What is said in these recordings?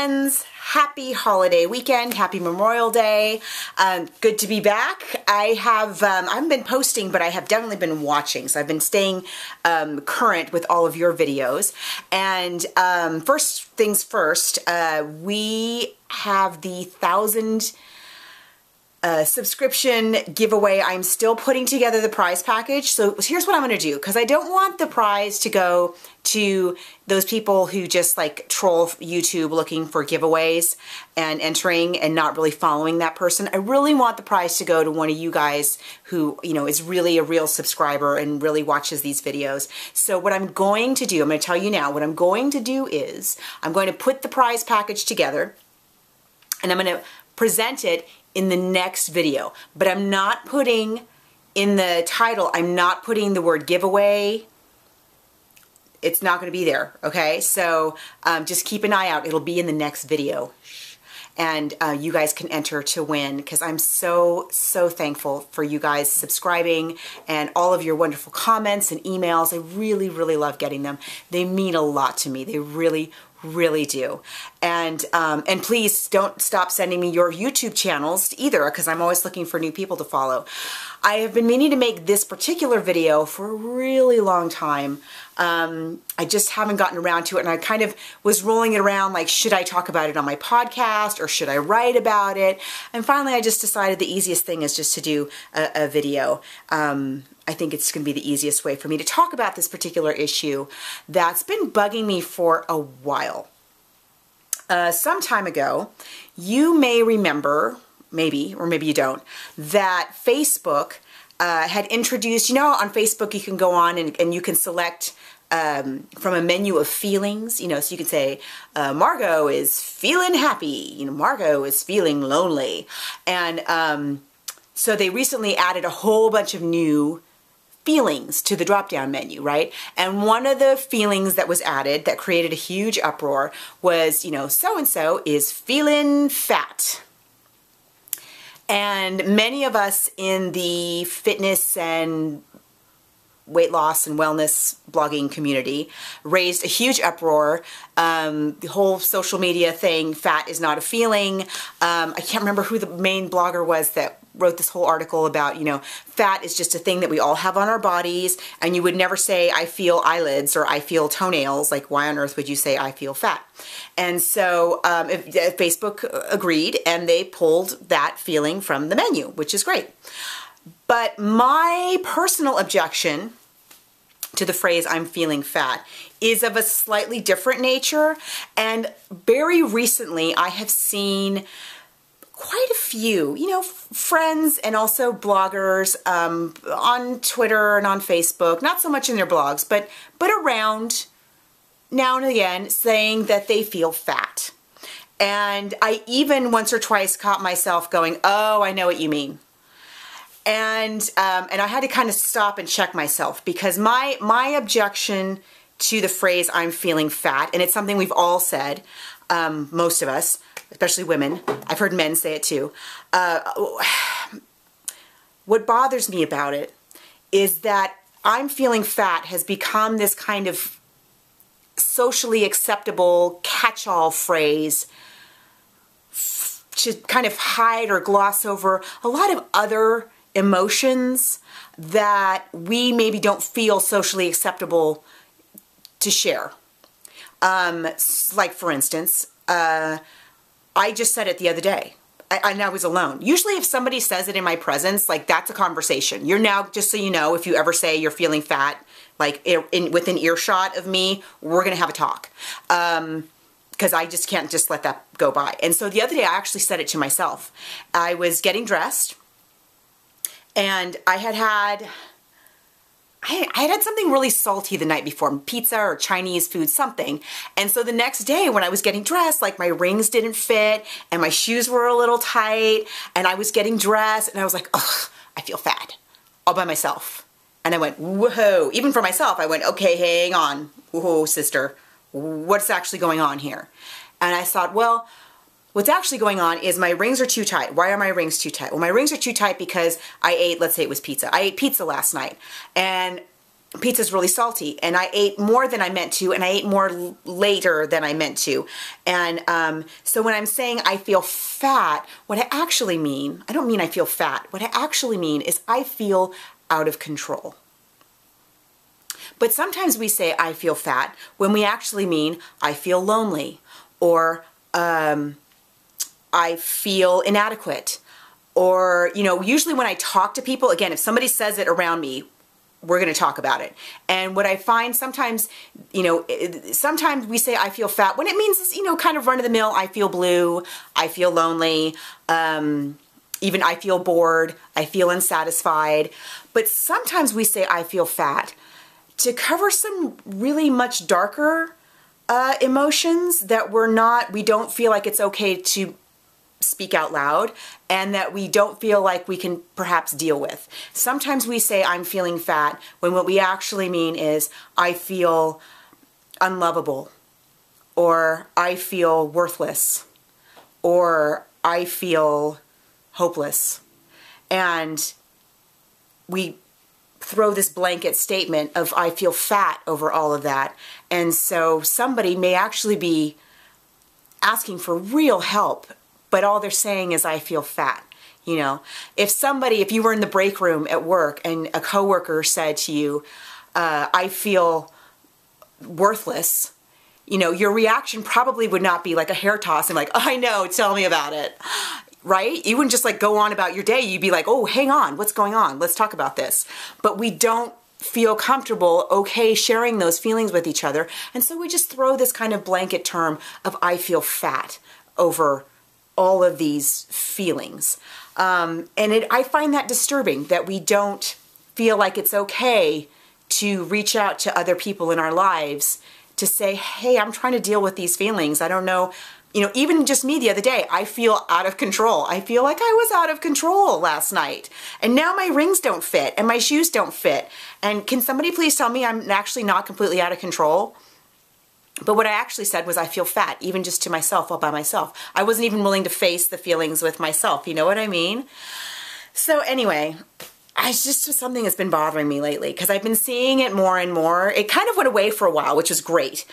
friends, happy holiday weekend, happy Memorial Day. Good to be back. I haven't been posting, but I have definitely been watching. So I've been staying current with all of your videos. And first things first, we have the 1,000 subscription giveaway. I'm still putting together the prize package. So here's what I'm going to do, because I don't want the prize to go to those people who just like troll YouTube looking for giveaways and entering and not really following that person. I really want the prize to go to one of you guys who, you know, is really a real subscriber and really watches these videos. So what I'm going to do, I'm going to tell you now, what I'm going to do is I'm going to put the prize package together and I'm going to present it in the next video, but I'm not putting in the title, I'm not putting the word giveaway. It's not going to be there, okay? So just keep an eye out. It'll be in the next video. And you guys can enter to win, because I'm so thankful for you guys subscribing and all of your wonderful comments and emails. I really love getting them. They mean a lot to me. They really do. And please don't stop sending me your YouTube channels either, because I'm always looking for new people to follow. I have been meaning to make this particular video for a really long time. I just haven't gotten around to it, and I kind of was rolling it around like, should I talk about it on my podcast or should I write about it? And finally I just decided the easiest thing is just to do a video. I think it's going to be the easiest way for me to talk about this particular issue that's been bugging me for a while. Some time ago, you may remember, maybe, or maybe you don't, that Facebook had introduced, you know, on Facebook you can go on and you can select from a menu of feelings, you know, so you can say, Margot is feeling happy, you know, Margot is feeling lonely. And so they recently added a whole bunch of new feelings to the drop-down menu, right? And one of the feelings that was added that created a huge uproar was, you know, so-and-so is feeling fat. And many of us in the fitness and weight loss and wellness blogging community raised a huge uproar. The whole social media thing, fat is not a feeling. I can't remember who the main blogger was that wrote this whole article about, you know, fat is just a thing that we all have on our bodies, and you would never say, I feel eyelids or I feel toenails. Like, why on earth would you say, I feel fat? And so Facebook agreed, and they pulled that feeling from the menu, which is great. But my personal objection to the phrase, I'm feeling fat, is of a slightly different nature. And very recently, I have seen quite a few, you know, friends and also bloggers on Twitter and on Facebook, not so much in their blogs, but around now and again saying that they feel fat. And I even once or twice caught myself going, oh, I know what you mean. And I had to kind of stop and check myself, because my objection to the phrase I'm feeling fat, and it's something we've all said, most of us, especially women, I've heard men say it too. What bothers me about it is that I'm feeling fat has become this kind of socially acceptable catch-all phrase to kind of hide or gloss over a lot of other emotions that we maybe don't feel socially acceptable to share. Like, for instance, I just said it the other day, and I was alone. Usually if somebody says it in my presence, like, that's a conversation. You're now, just so you know, if you ever say you're feeling fat, like within earshot of me, we're going to have a talk. Because I just can't just let that go by. And so the other day I actually said it to myself. I was getting dressed, and I had something really salty the night before, pizza or Chinese food, something. And so the next day when I was getting dressed, like, my rings didn't fit and my shoes were a little tight, and I was getting dressed and I was like, ugh, I feel fat all by myself. And I went, whoa, even for myself, I went, okay, hang on, whoa, sister, what's actually going on here? And I thought, well, what's actually going on is my rings are too tight. Why are my rings too tight? Well, my rings are too tight because I ate, let's say it was pizza. I ate pizza last night. And pizza's really salty, and I ate more than I meant to, and I ate more later than I meant to. And so when I'm saying I feel fat, what I actually mean, I don't mean I feel fat. What I actually mean is I feel out of control. But sometimes we say I feel fat when we actually mean I feel lonely, or I feel inadequate, or, you know, usually when I talk to people, again, if somebody says it around me, we're going to talk about it. And what I find sometimes, you know, sometimes we say I feel fat when it means, you know, kind of run of the mill, I feel blue, I feel lonely, even I feel bored, I feel unsatisfied. But sometimes we say I feel fat to cover some really much darker emotions that we don't feel like it's okay to speak out loud, and that we don't feel like we can perhaps deal with. Sometimes we say I'm feeling fat when what we actually mean is I feel unlovable, or I feel worthless, or I feel hopeless. And we throw this blanket statement of I feel fat over all of that. And so somebody may actually be asking for real help, but all they're saying is I feel fat. You know, if you were in the break room at work and a coworker said to you, I feel worthless, you know, your reaction probably would not be like a hair toss and like, I know, tell me about it, right? You wouldn't just like go on about your day. You'd be like, oh, hang on, what's going on? Let's talk about this. But we don't feel comfortable, okay, sharing those feelings with each other. And so we just throw this kind of blanket term of I feel fat over all of these feelings. I find that disturbing, that we don't feel like it's okay to reach out to other people in our lives to say, hey, I'm trying to deal with these feelings. I don't know, you know, even just me the other day, I feel out of control. I feel like I was out of control last night. And now my rings don't fit and my shoes don't fit. And can somebody please tell me I'm actually not completely out of control? But what I actually said was I feel fat, even just to myself, all by myself. I wasn't even willing to face the feelings with myself. You know what I mean? So anyway, it's just something that's been bothering me lately because I've been seeing it more and more. It kind of went away for a while, which is great.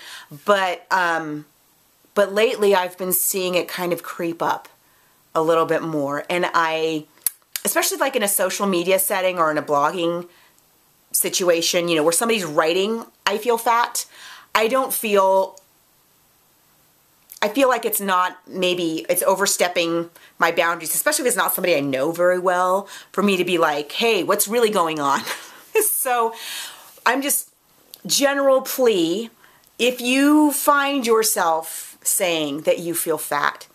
But lately I've been seeing it kind of creep up a little bit more. And especially like in a social media setting or in a blogging situation, you know, where somebody's writing, I feel fat. I feel like it's not, maybe it's overstepping my boundaries, especially if it's not somebody I know very well, for me to be like, hey, what's really going on? So I'm just, general plea, if you find yourself saying that you feel fat,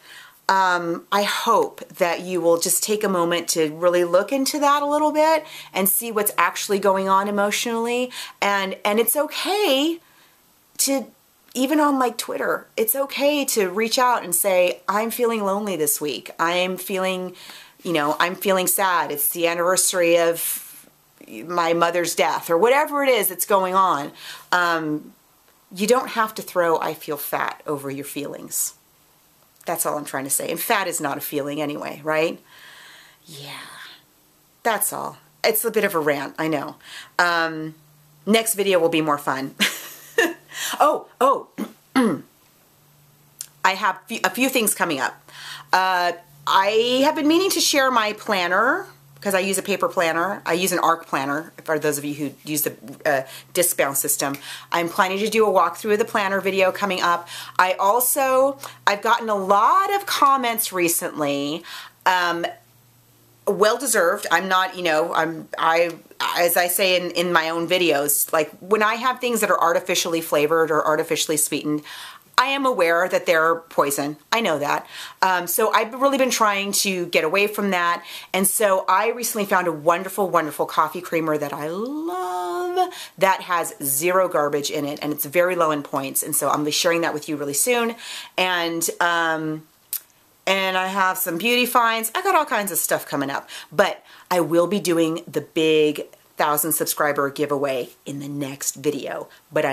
I hope that you will just take a moment to really look into that a little bit and see what's actually going on emotionally. And it's okay to, even on like Twitter, it's okay to reach out and say, I'm feeling lonely this week. I'm feeling, you know, I'm feeling sad. It's the anniversary of my mother's death, or whatever it is that's going on. You don't have to throw I feel fat over your feelings. That's all I'm trying to say. And fat is not a feeling anyway, right? Yeah, that's all. It's a bit of a rant, I know. Next video will be more fun. I have a few things coming up. I have been meaning to share my planner, because I use a paper planner. I use an ARC planner, for those of you who use the disc-bound system. I'm planning to do a walkthrough of the planner video coming up. I've gotten a lot of comments recently, well-deserved. I'm not, you know, as I say in my own videos, like when I have things that are artificially flavored or artificially sweetened, I am aware that they're poison. I know that. So I've really been trying to get away from that. And so I recently found a wonderful, wonderful coffee creamer that I love that has zero garbage in it, and it's very low in points. And so I'm going to be sharing that with you really soon. And I have some beauty finds. I got all kinds of stuff coming up. But I will be doing the big 1,000 subscriber giveaway in the next video. But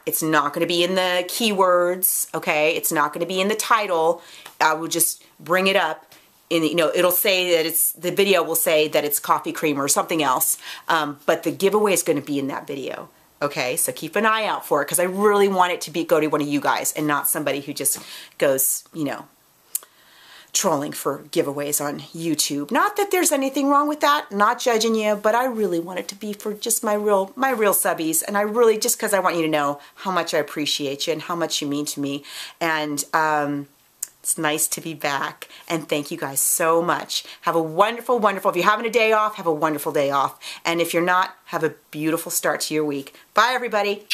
it's not going to be in the keywords, okay? It's not going to be in the title. I will just bring it up it'll say that the video will say that it's coffee creamer or something else, but the giveaway is going to be in that video. Okay, so keep an eye out for it, because I really want it to go to one of you guys and not somebody who just goes, trolling for giveaways on YouTube. Not that there's anything wrong with that, not judging you, but I really want it to be for just my real subbies, and I really, just because I want you to know how much I appreciate you and how much you mean to me, and it's nice to be back, and thank you guys so much. Have a wonderful, wonderful, if you're having a day off, have a wonderful day off, and if you're not, have a beautiful start to your week. Bye, everybody.